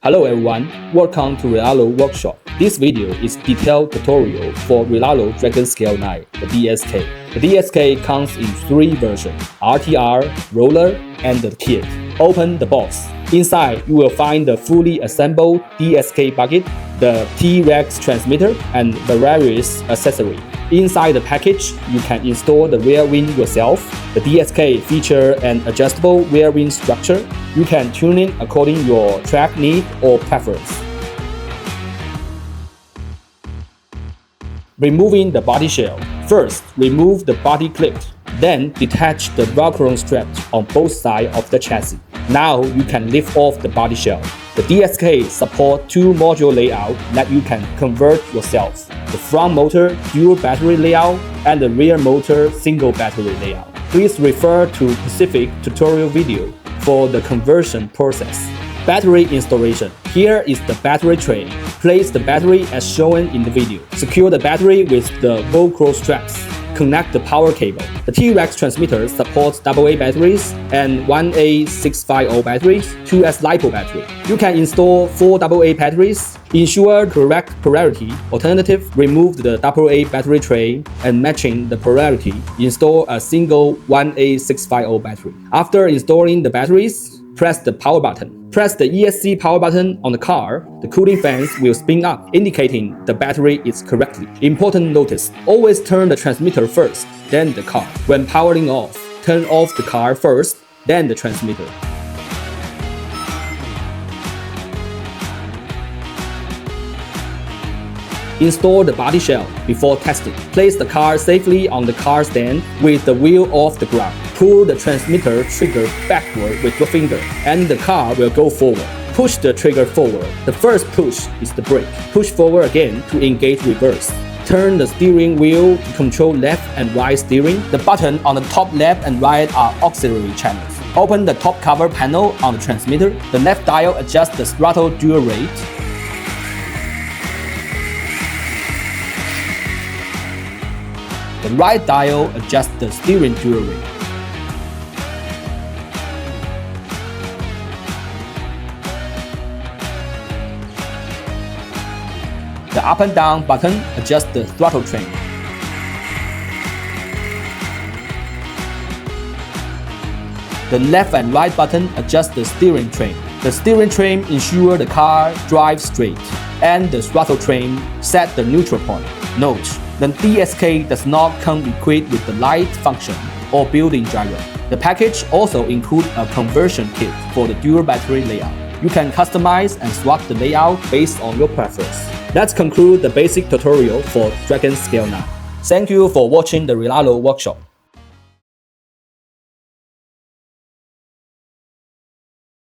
Hello everyone, welcome to RLAARLO Workshop. This video is detailed tutorial for RLAARLO Dragon Scale Knight, the DSK. The DSK comes in 3 versions, RTR, Roller, and the Kit. Open the box. Inside, you will find the fully assembled DSK bucket, the T-Rex transmitter, and the various accessories. Inside the package, you can install the rear wing yourself. The DSK features an adjustable rear wing structure. You can tune it according to your track need or preference. Removing the body shell. First, remove the body clip. Then, detach the Velcro strap on both sides of the chassis. Now, you can lift off the body shell. The DSK supports 2 module layout that you can convert yourself. The front motor dual battery layout and the rear motor single battery layout. Please refer to specific tutorial video for the conversion process. Battery installation. Here is the battery tray. Place the battery as shown in the video. Secure the battery with the Velcro straps. Connect the power cable. The T-Rex transmitter supports AA batteries and 1A650 batteries, 2S LiPo battery. You can install 4 AA batteries. Ensure correct polarity. Alternative, remove the AA battery tray and matching the polarity. Install a single 1A650 battery. After installing the batteries, press the power button. Press the ESC power button on the car. The cooling fans will spin up, indicating the battery is correctly. Important notice, always turn the transmitter first, then the car. When powering off, turn off the car first, then the transmitter. Install the body shell before testing. Place the car safely on the car stand with the wheel off the ground. Pull the transmitter trigger backward with your finger, and the car will go forward. Push the trigger forward. The first push is the brake. Push forward again to engage reverse. Turn the steering wheel to control left and right steering. The button on the top left and right are auxiliary channels. Open the top cover panel on the transmitter. The left dial adjusts the throttle dual rate. The right dial adjusts the steering dual rate. The up and down button adjusts the throttle train. The left and right button adjust the steering train. The steering train ensures the car drives straight, and the throttle train set the neutral point. Note: the DSK does not come equipped with the light function or built-in gyro. The package also includes a conversion kit for the dual battery layout. You can customize and swap the layout based on your preference. Let's conclude the basic tutorial for Dragon Scale Knight. Thank you for watching the RLAARLO Workshop.